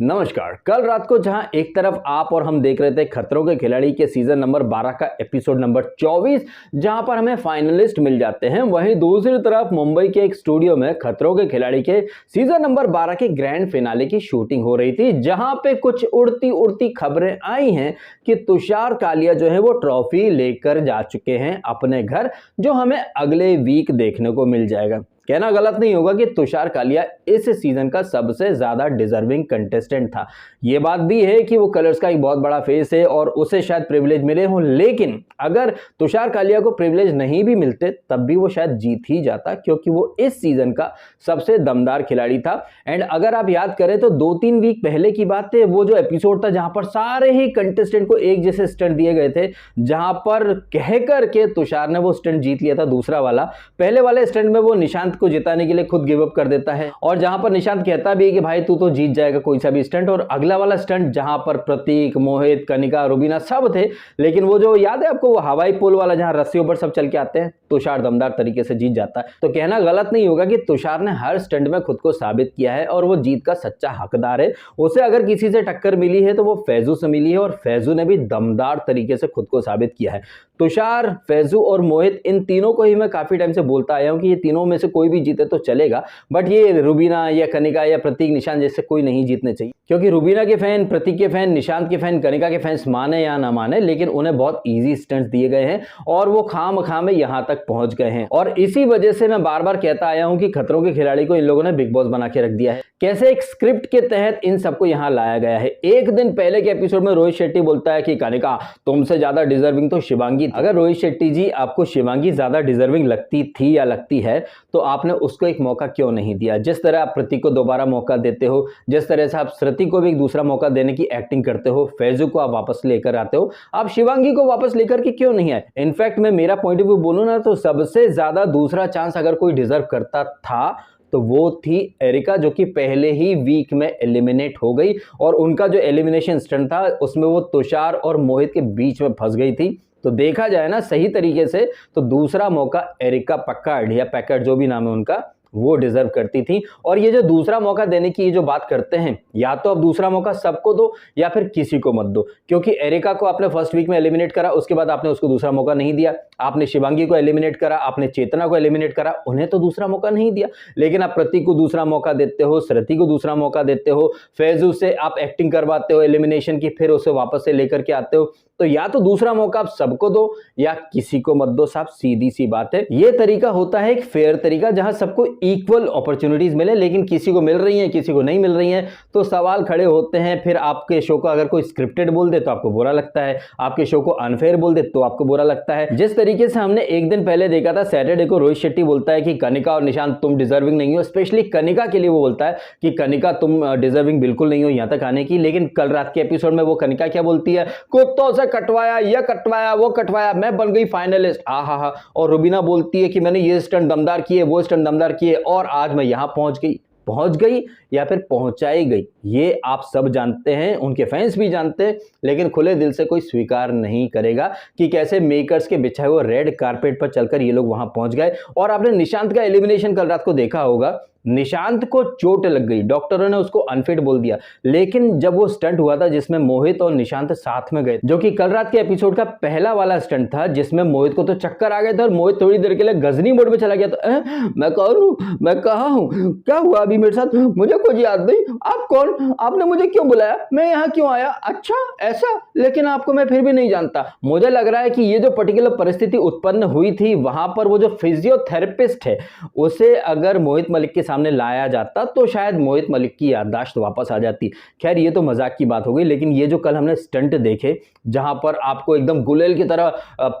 नमस्कार। कल रात को जहां एक तरफ आप और हम देख रहे थे खतरों के खिलाड़ी के सीजन नंबर 12 का एपिसोड नंबर 24, जहां पर हमें फाइनलिस्ट मिल जाते हैं, वहीं दूसरी तरफ मुंबई के एक स्टूडियो में खतरों के खिलाड़ी के सीजन नंबर 12 के ग्रैंड फिनाले की शूटिंग हो रही थी, जहां पे कुछ उड़ती उड़ती खबरें आई हैं कि तुषार कालिया जो है वो ट्रॉफी लेकर जा चुके हैं अपने घर, जो हमें अगले वीक देखने को मिल जाएगा। कहना गलत नहीं होगा कि तुषार कालिया इस सीजन का सबसे ज्यादा डिजर्विंग कंटेस्टेंट था। यह बात भी है कि वो कलर्स का एक बहुत बड़ा फेस है और उसे शायद प्रिविलेज मिले हों, लेकिन अगर तुषार कालिया को प्रिविलेज नहीं भी मिलते तब भी वो शायद जीत ही जाता, क्योंकि वो इस सीजन का सबसे दमदार खिलाड़ी था। एंड अगर आप याद करें तो 2-3 वीक पहले की बात है, वो जो एपिसोड था जहां पर सारे ही कंटेस्टेंट को एक जैसे स्टंट दिए गए थे, जहां पर कह करके तुषार ने वो स्टंट जीत लिया था। दूसरा वाला, पहले वाले स्टंट में वो निशांत को जिताने के लिए खुद गिव अप कर देता है, और जहां पर निशांत कहता भी है कि भाई तू तो जीत जाएगा कोई सा भी स्टंट। और अगला वाला स्टंट जहां पर प्रतीक, मोहित, कनिका, रुबीना सब थे, लेकिन वो जो याद है आपको, वो हवाई पुल वाला जहां रस्सियों पर सब चल के आते हैं, तुषार दमदार तरीके से जीत जाता है। तो कहना गलत नहीं होगा कि तुषार ने हर स्टंट में खुद को साबित किया है और वो जीत का सच्चा हकदार है। उसे अगर किसी से टक्कर मिली है तो वो फैजू से मिली है, और फैजू ने भी दमदार तरीके से खुद को साबित किया है। तुषार, फैजू और मोहित, इन तीनों को ही मैं काफी टाइम से बोलता आया हूं कि ये तीनों में से कोई भी जीते तो चलेगा, बट ये रुबीना या कनिका या प्रतीक, निशांत जैसे कोई नहीं जीतने चाहिए, क्योंकि रुबीना के फैन, प्रतीक के फैन, निशांत के फैन, कनिका के फैंस माने या ना माने, लेकिन उन्हें बहुत इजी स्टंट्स दिए गए हैं और वो खामखा में यहां तक पहुंच गए हैं। और इसी वजह से मैं बार बार कहता आया हूं कि खतरों के खिलाड़ी को इन लोगों ने बिग बॉस बना के रख दिया है। कैसे एक स्क्रिप्ट के तहत इन सबको यहां लाया गया है। एक दिन पहले के एपिसोड में रोहित शेट्टी बोलता है कि कनिका तुमसे ज्यादा डिजर्विंग तो शिवांगी। अगर रोहित शेट्टी जी आपको शिवांगी ज्यादा डिजर्विंग लगती थी या लगती है तो आपने उसको एक मौका क्यों नहीं दिया? जिस तरह आप प्रतीक को दोबारा मौका देते हो, जिस तरह से आप श्रुति को भी एक दूसरा मौका देने की एक्टिंग करते हो, फैजू को आप वापस लेकर आते हो, आप शिवांगी को वापस लेकर के क्यों नहीं आए? इनफैक्ट मैं मेरा पॉइंट ऑफ व्यू बोलूं ना, तो सबसे ज्यादा दूसरा चांस अगर कोई डिजर्व करता था तो वो थी एरिका, जो कि पहले ही वीक में एलिमिनेट हो गई, और उनका जो एलिमिनेशन स्टंट था उसमें वो तुषार और मोहित के बीच में फंस गई थी। तो देखा जाए ना सही तरीके से, तो दूसरा मौका एरिका पक्कार्ड या पैकर्ड जो भी नाम है उनका, वो डिजर्व करती थी। और ये जो दूसरा मौका देने की ये जो बात करते हैं, या तो अब दूसरा मौका सबको दो या फिर किसी को मत दो, क्योंकि एरिका को आपने फर्स्ट वीक में एलिमिनेट करा, उसके बाद आपने उसको दूसरा मौका नहीं दिया। आपने शिवांगी को एलिमिनेट करा, आपने चेतना को एलिमिनेट करा, उन्हें तो दूसरा मौका नहीं दिया। लेकिन आप प्रतीक को दूसरा मौका देते हो, श्रुति को दूसरा मौका देते हो, फैजू से आप एक्टिंग करवाते हो एलिमिनेशन की, फिर उसे वापस से लेकर के आते हो। तो या तो दूसरा मौका आप सबको दो या किसी को मत दो साहब, सीधी सी बात है। ये तरीका होता है एक फेयर तरीका, जहां सबको इक्वल अपॉर्चुनिटीज मिले, लेकिन किसी को मिल रही है किसी को नहीं मिल रही है, तो सवाल खड़े होते हैं। फिर आपके शो को अगर कोई स्क्रिप्टेड बोल दे तो आपको बुरा लगता है, आपके शो को अनफेयर बोल दे तो आपको बुरा लगता है। जिस तरीके से हमने एक दिन पहले देखा था, सैटरडे को रोहित शेट्टी बोलता है कि कनिका और निशांत तुम डिजर्विंग नहीं हो, स्पेशली कनिका के लिए वो बोलता है कि कनिका तुम डिजर्विंग बिल्कुल नहीं हो यहां तक आने की। लेकिन कल रात के एपिसोड में वो कनिका क्या बोलती है, कुत्तों से कटवाया, यह कटवाया, वो कटवाया, मैं बन गई फाइनलिस्ट, आहा। और रुबीना बोलती है कि मैंने ये स्टंट दमदार किए, वो स्टंट दमदार किए, और आज मैं यहां पहुंच गई या फिर पहुंचाई गई। ये आप सब जानते हैं, उनके फैंस भी जानते हैं, लेकिन खुले दिल से कोई स्वीकार नहीं करेगा कि कैसे मेकर्स के बिछाए हुए रेड कारपेट पर चलकर ये लोग वहां पहुंच गए। और आपने निशांत का एलिमिनेशन कल रात को देखा होगा, निशांत को चोट लग गई, डॉक्टरों ने उसको अनफिट बोल दिया, लेकिन जब वो स्टंट हुआ था जिसमें मोहित और निशांत साथ में गए, जो कि कल रात के एपिसोड का पहला वाला स्टंट था, जिसमें मोहित को तो चक्कर आ गए थे और मोहित थोड़ी देर के लिए गजनी मोड में चला गया। तो मैं कौन हूं, मैं कहां हूं, क्या हुआ अभी मेरे साथ, मुझे कुछ याद नहीं, आप कौन, आपने मुझे क्यों बुलाया, मैं यहां क्यों आया, अच्छा ऐसा, लेकिन आपको मैं फिर भी नहीं जानता। मुझे लग रहा है कि ये जो पर्टिकुलर परिस्थिति उत्पन्न हुई थी, वहां पर वो जो फिजियोथेरेपिस्ट है उसे अगर मोहित मलिक के सामने लाया जाता तो शायद मोहित मलिक की याददाश्त वापस आ जाती। खैर ये तो मजाक की बात हो गई, लेकिन ये जो कल हमने स्टंट देखे, जहां पर आपको एकदम गुलेल की तरह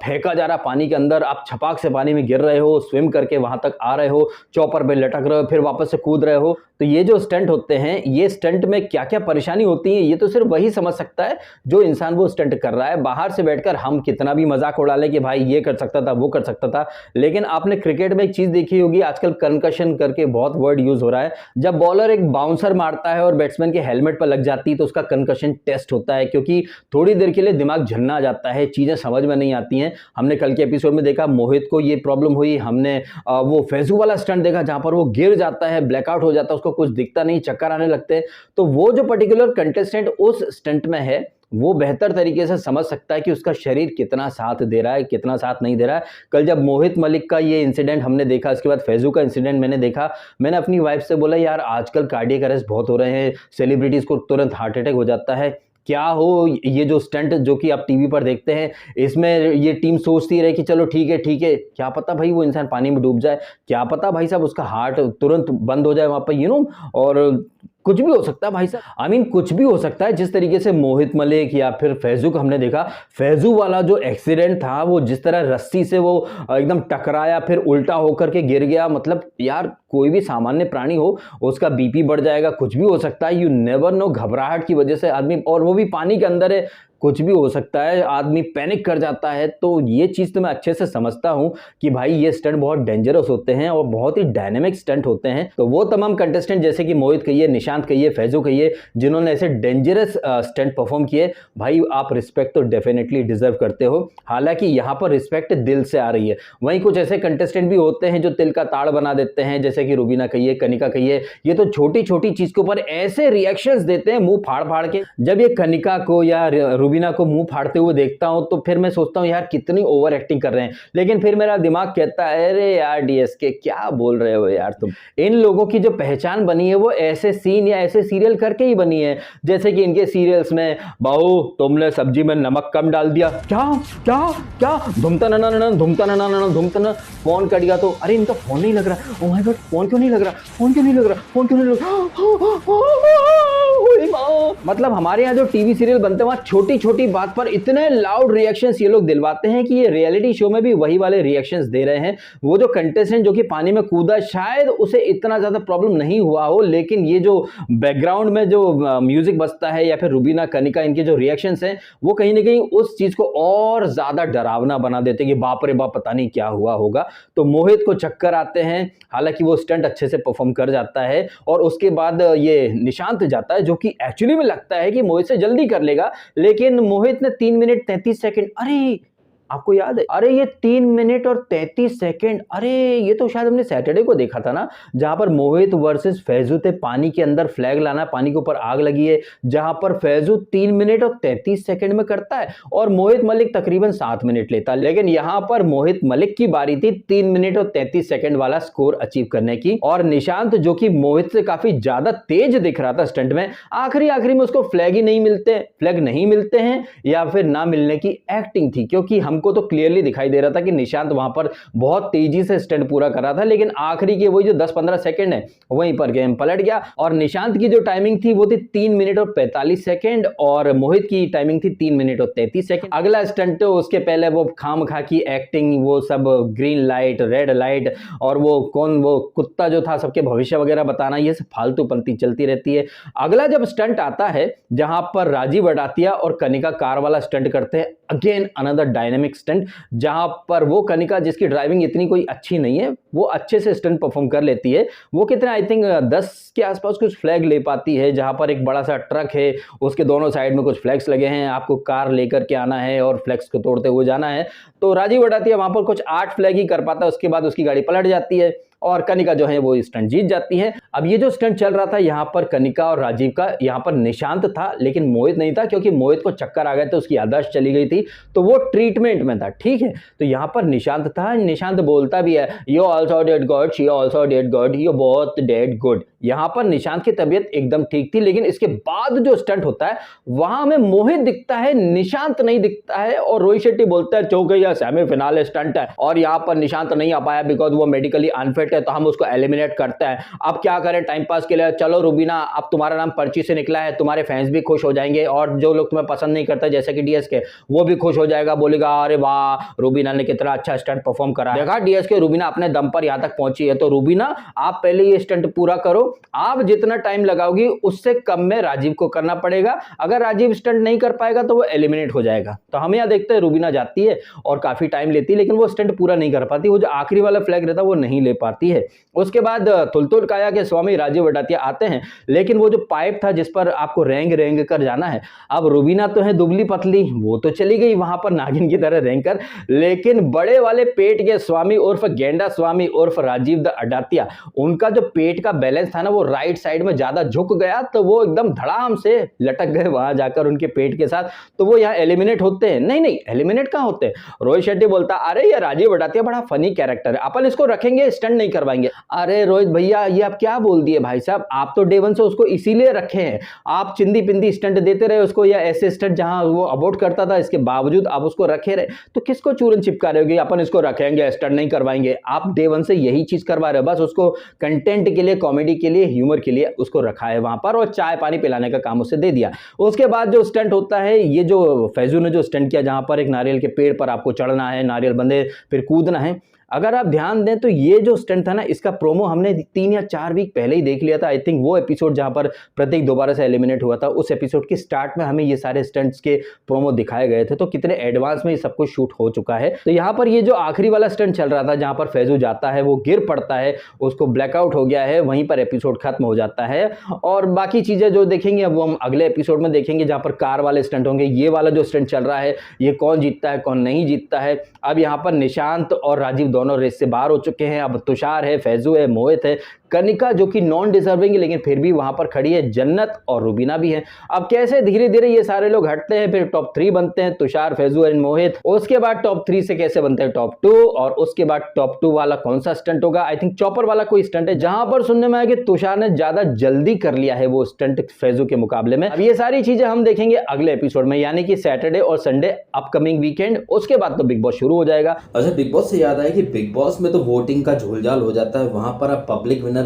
फेंका जा रहा पानी के अंदर, आप छपाक से पानी में गिर रहे हो, स्विम करके वहां तक आ रहे हो, चौपर पे लटक रहे हो, फिर वापस से कूद रहे हो, तो ये जो स्टंट होते हैं, ये स्टंट में क्या क्या परेशानी होती है ये तो सिर्फ वही समझ सकता है जो इंसान वो स्टंट कर रहा है। बाहर से बैठकर हम कितना भी मजाक उड़ा ले कि भाई ये कर सकता था, वो कर सकता था, लेकिन आपने क्रिकेट में एक चीज देखी होगी, आजकल कंकशन करके बहुत वर्ड यूज हो रहा है। जब बॉलर एक बाउंसर मारता है और बैट्समैन के हेलमेट पर लग जाती है तो उसका कंकशन टेस्ट होता है, क्योंकि थोड़ी देर के लिए दिमाग झन्ना जाता है, चीजें समझ में नहीं आती हैं। हमने कल के एपिसोड में देखा मोहित को ये प्रॉब्लम हुई, हमने वो फैजू वाला स्टंट देखा जहां पर वो गिर जाता है, ब्लैकआउट हो जाता है, उसको कुछ दिखता नहीं, चक्कर आने लगते हैं। तो वो जो पर्टिकुलर कंटेस्टेंट उस स्टंट में है वो बेहतर तरीके से समझ सकता है कि उसका शरीर कितना साथ दे रहा है, कितना साथ नहीं दे रहा है। कल जब मोहित मलिक का ये इंसिडेंट हमने देखा, इसके बाद फैजू का इंसिडेंट मैंने देखा, मैंने अपनी वाइफ से बोला यार आजकल कार्डियक अरेस्ट बहुत हो रहे हैं, सेलिब्रिटीज को तुरंत हार्ट अटैक हो जाता है, क्या हो ये जो स्टंट जो कि आप टीवी पर देखते हैं इसमें ये टीम सोचती रहे कि चलो ठीक है, क्या पता भाई वो इंसान पानी में डूब जाए, क्या पता भाई साहब उसका हार्ट तुरंत बंद हो जाए वहां पर, और कुछ भी हो सकता है भाई साहब। आई मीन कुछ भी हो सकता है। जिस तरीके से मोहित मलिक या फिर फैजू को हमने देखा, फैजू वाला जो एक्सीडेंट था वो जिस तरह रस्सी से वो एकदम टकराया फिर उल्टा होकर के गिर गया, मतलब यार कोई भी सामान्य प्राणी हो उसका बीपी बढ़ जाएगा, कुछ भी हो सकता है, यू नेवर नो। घबराहट की वजह से आदमी, और वो भी पानी के अंदर है, कुछ भी हो सकता है, आदमी पैनिक कर जाता है। तो ये चीज़ तो मैं अच्छे से समझता हूं कि भाई ये स्टंट बहुत डेंजरस होते हैं और बहुत ही डायनेमिक स्टंट होते हैं। तो वो तमाम कंटेस्टेंट जैसे कि मोहित कहिए, निशांत कहिए, फैजू कहिए, जिन्होंने ऐसे डेंजरस स्टंट परफॉर्म किए, भाई आप रिस्पेक्ट तो डेफिनेटली डिजर्व करते हो। हालांकि यहाँ पर रिस्पेक्ट दिल से आ रही है। वहीं कुछ ऐसे कंटेस्टेंट भी होते हैं जो तिल का ताड़ बना देते हैं, जैसे कि रुबीना कहिए, कनिका कहिए, ये तो छोटी छोटी चीज के ऊपर ऐसे रिएक्शंस देते हैं मुंह फाड़ फाड़ के। जब ये कनिका को या रुबीना को मुंह फाड़ते हुए देखता हूं तो फिर मैं सोचता हूं यार कितनी ओवर एक्टिंग कर रहे हैं, लेकिन फिर मेरा दिमाग कहता है अरे यार डीएसके क्या बोल रहे हो यार तुम। इन लोगों की जो पहचान बनी है वो ऐसे सीन या ऐसे सीरियल करके ही बनी है, जैसे कि इनके सीरियल्स में बहू तुमने सब्जी में नमक कम डाल दिया, क्या क्या क्या, धुमता ना धुमता ना, फोन कट गया तो अरे इनका फोन नहीं लग रहा, ओह माय गॉड फोन क्यों नहीं लग रहा। मतलब हमारे यहाँ जो टीवी सीरियल बनते हैं वहां छोटी छोटी बात पर इतने लाउड रिएक्शंस ये लोग दिलवाते हैं कि ये रियलिटी शो में भी वही वाले रिएक्शंस दे रहे हैं। वो जो कंटेस्टेंट जो कि पानी में कूदा शायद उसे इतना ज्यादा प्रॉब्लम नहीं हुआ हो, लेकिन ये जो बैकग्राउंड में जो म्यूजिक बजता है या फिर रुबीना कनिका इनके जो रिएक्शंस हैं वो कहीं ना कहीं उस चीज को और ज्यादा डरावना बना देते हैं कि बाप रे बाप पता नहीं क्या हुआ होगा। तो मोहित को चक्कर आते हैं, हालांकि वो स्टंट अच्छे से परफॉर्म कर जाता है और उसके बाद ये निशांत जाता है जो कि एक्चुअली में लगता है कि मोहित से जल्दी कर लेगा, लेकिन मोहित ने 3 मिनट 33 सेकंड, अरे आपको याद है, अरे ये 3 मिनट और 33 सेकंड, अरे ये तो शायद हमने सैटरडे को देखा था ना, जहां पर मोहित वर्सेस फैजू थे, पानी के अंदर फ्लैग लाना, पानी के ऊपर आग लगी है, जहां पर फैजू 3 मिनट और 33 सेकंड में करता है और मोहित मलिक तकरीबन 7 मिनट लेता है। लेकिन यहां पर मोहित मलिक की बारी थी 3 मिनट और 33 सेकंड वाला स्कोर अचीव करने की, और निशांत जो कि मोहित से काफी ज्यादा तेज दिख रहा था स्टंट में, आखिरी में उसको फ्लैग ही नहीं मिलते हैं या फिर ना मिलने की एक्टिंग थी, क्योंकि हमको तो क्लियरली दिखाई दे रहा था कि निशांत वहां पर बहुत तेजी से स्टंट पूरा कर रहा था, लेकिन आखिरी के वही जो 10-15 सेकंड है वहीं पर गेम पलट गया और निशांत की जो टाइमिंग थी वो थी 3 मिनट और 45 सेकंड और मोहित की टाइमिंग थी 3 मिनट और 33 सेकंड। अगला स्टंट उसके पहले वो खामखा की एक्टिंग, वो सब ग्रीन लाइट रेड लाइट और वो कुत्ता जो था सबके भविष्य वगैरह बताना, ये सब फालतू पंती चलती रहती है। अगला जब स्टंट आता है जहां पर राजीव अडातिया और कनिका कार वाला स्टंट करते हैं, अगेन अनदर डायनेमिक स्टंट, जहां पर वो कनिका जिसकी ड्राइविंग इतनी कोई अच्छी नहीं है वो अच्छे से स्टंट परफॉर्म कर लेती है। वो कितने आई थिंक 10 के आसपास कुछ फ्लैग ले पाती है, जहां पर एक बड़ा सा ट्रक है, उसके दोनों साइड में कुछ फ्लैग्स लगे हैं, आपको कार लेकर के आना है और फ्लैग्स को तोड़ते हुए जाना है। तो राजीव अडातिया वहां पर कुछ 8 फ्लैग ही कर पाता है, उसके बाद उसकी गाड़ी पलट जाती है और कनिका जो है वो स्टंट जीत जाती है। अब ये जो स्टंट चल रहा था यहाँ पर कनिका और राजीव का, यहाँ पर निशांत था लेकिन मोहित नहीं था, क्योंकि मोहित को चक्कर आ गए थे, उसकी याददाश्त चली गई थी तो वो ट्रीटमेंट में था, ठीक है। तो यहाँ पर निशांत था, निशांत बोलता भी है you also dead God, she also dead God, you both dead good. यहाँ पर निशांत की तबीयत एकदम ठीक थी, लेकिन इसके बाद जो स्टंट होता है वहां हमें मोहित दिखता है, निशांत नहीं दिखता है और रोहित शेट्टी बोलता है चौकैया सेमीफिनाले स्टंट है और यहाँ पर निशांत नहीं आ पाया बिकॉज वो मेडिकली अनफिट है, तो हम उसको एलिमिनेट करते हैं। अब क्या करें टाइम पास के लिए, चलो रुबीना अब तुम्हारा नाम पर्ची से निकला है, तुम्हारे फैंस भी खुश हो जाएंगे और जो लोग तुम्हें पसंद नहीं करते जैसे कि डीएसके वो भी खुश हो जाएगा, बोलेगा अरे वाह रुबीना ने कितना अच्छा स्टंट परफॉर्म करा, देखा डीएसके रुबीना अपने दम पर यहां तक पहुंची है। तो रुबीना आप पहले ये स्टंट पूरा करो, आप जितना टाइम लगाओगी उससे कम में राजीव को करना पड़ेगा, अगर राजीव स्टंट नहीं कर पाएगा तो वो एलिमिनेट हो जाएगा। तो हम यहां देखते हैं रुबीना जाती है और काफी टाइम लेती है लेकिन वो स्टंट पूरा नहीं कर पाती, वो जो आखिरी वाला फ्लैग रहता है वो नहीं ले पाती। आती है। उसके बाद तुलतुल काया के स्वामी राजीव अडातिया आते हैं, लेकिन वो जो पाइप था जिस पर आपको रेंग रेंग कर जाना है, अब रुबीना तो है दुबली पतली, वो तो चली गई वहां पर नागिन की तरह रेंग कर, लेकिन बड़े वाले पेट के स्वामी उर्फ गेंडा स्वामी उर्फ राजीव द अडातिया, उनका जो पेट का बैलेंस था ना वो राइट साइड में ज्यादा झुक गया, तो वो एकदम धड़ाम से लटक गए वहां जाकर उनके पेट के साथ। तो वो यहाँ एलिमिनेट होते हैं। नहीं नहीं, एलिमिनेट कहां होते हैं। रोहित शेट्टी बोलता अरे ये राजीव अडातिया बड़ा फनी कैरेक्टर है, अपन इसको रखेंगे, स्टंट नहीं करवाएंगे। अरे रोहित भैया ये आप क्या बोल दिए भाई साहब, आप तो डे वन से उसको इसीलिए रखे हैं, आप चिंदी पिंदी स्टंट देते रहे उसको, या ऐसे स्टंट जहां वो अबॉर्ट करता था, इसके बावजूद आप उसको रखे रहे, तो किसको चूरन चिपका रहे हो अपन इसको रखेंगे, स्टंट नहीं करवाएंगे। आप डे वन से यही चीज करवा रहे हो, बस उसको कंटेंट के लिए, कॉमेडी के लिए, ह्यूमर के लिए उसको रखा है वहां पर, और चाय पानी पिलाने का काम उसे दे दिया। उसके बाद जो स्टंट होता है, ये जो फैजू ने जो स्टंट किया, जहां पर एक नारियल के पेड़ पर आपको चढ़ना है, नारियल बंदे फिर कूदना है, अगर आप ध्यान दें तो ये जो स्टंट था ना, इसका प्रोमो हमने 3 या 4 वीक पहले ही देख लिया था। आई थिंक वो एपिसोड जहां पर प्रतीक दोबारा से एलिमिनेट हुआ था, उस एपिसोड के स्टार्ट में हमें ये सारे स्टंट्स के प्रोमो दिखाए गए थे, तो कितने एडवांस में ये सब कुछ शूट हो चुका है। तो यहाँ पर ये जो आखिरी वाला स्टंट चल रहा था, जहां पर फैजू जाता है, वो गिर पड़ता है, उसको ब्लैकआउट हो गया है, वहीं पर एपिसोड खत्म हो जाता है। और बाकी चीजें जो देखेंगे अब वो हम अगले एपिसोड में देखेंगे, जहां पर कार वाले स्टंट होंगे। ये वाला जो स्टंट चल रहा है, ये कौन जीतता है कौन नहीं जीतता है। अब यहाँ पर निशांत और राजीव दोनों रेस से बाहर हो चुके हैं। अब तुषार है, फैजू है, मोहित है, कनिका जो कि नॉन डिजर्विंग लेकिन फिर भी वहां पर खड़ी है, जन्नत और रुबीना भी है। अब कैसे धीरे धीरे ये सारे लोग हटते हैं, फिर टॉप 3 बनते हैं, तुषार, फैजू एंड मोहित। उसके बाद टॉप 3 से कैसे बनते हैं टॉप 2, और उसके बाद टॉप 2 वाला कौन सा स्टंट होगा। आई थिंक चॉपर वाला कोई स्टंट है, जहां पर सुनने में आया कि तुषार ने ज्यादा जल्दी कर लिया है वो स्टंट फैजू के मुकाबले में। अब ये सारी चीजें हम देखेंगे अगले एपिसोड में, यानी कि सैटरडे और संडे अपकमिंग वीकेंड। उसके बाद तो बिग बॉस शुरू हो जाएगा। अच्छा, बिग बॉस से याद आया कि बिग बॉस में तो वोटिंग का झोलझाल हो जाता है, वहां पर आप पब्लिक विनर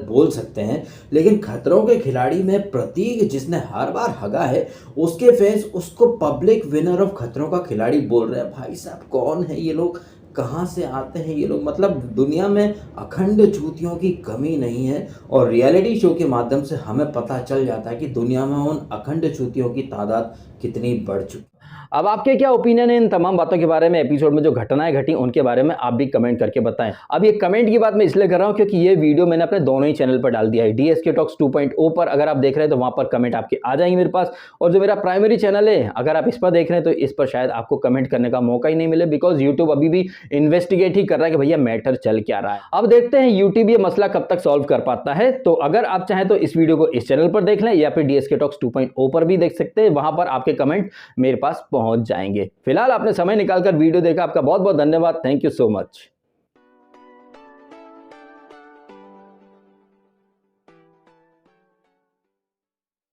बोल सकते हैं, लेकिन खतरों के खिलाड़ी में प्रतीक जिसने हर बार हगा है, उसके फैंस उसको पब्लिक विनर ऑफ खतरों का खिलाड़ी बोल रहे हैं। भाई साहब कौन है ये लोग, कहाँ से आते हैं ये लोग। मतलब दुनिया में अखंड चूतियों की कमी नहीं है, और रियलिटी शो के माध्यम से हमें पता चल जाता है कि दुनिया में उन अखंड चूतियों की तादाद कितनी बढ़ चुकी। अब आपके क्या ओपिनियन है इन तमाम बातों के बारे में, एपिसोड में जो घटनाएं घटी उनके बारे में आप भी कमेंट करके बताएं। अब ये कमेंट की बात मैं इसलिए कर रहा हूं क्योंकि ये वीडियो मैंने अपने दोनों ही चैनल पर डाल दिया है। DSK Talks 2.0 पर अगर आप देख रहे हैं तो वहां पर कमेंट आपके आ जाएंगे मेरे पास, और जो मेरा प्राइमरी चैनल है अगर आप इस पर देख रहे हैं तो इस पर शायद आपको कमेंट करने का मौका ही नहीं मिले, बिकॉज यूट्यूब अभी भी इन्वेस्टिगेट ही कर रहा है कि भैया मैटर चल क्या रहा है। अब देखते हैं यूट्यूब ये मसला कब तक सॉल्व कर पाता है। तो अगर आप चाहें तो इस वीडियो को इस चैनल पर देख लें, या फिर DSK Talks 2.0 पर भी देख सकते हैं, वहां पर आपके कमेंट मेरे पास पहुंच जाएंगे। फिलहाल आपने समय निकालकर वीडियो देखा, आपका बहुत बहुत धन्यवाद। Thank you so much.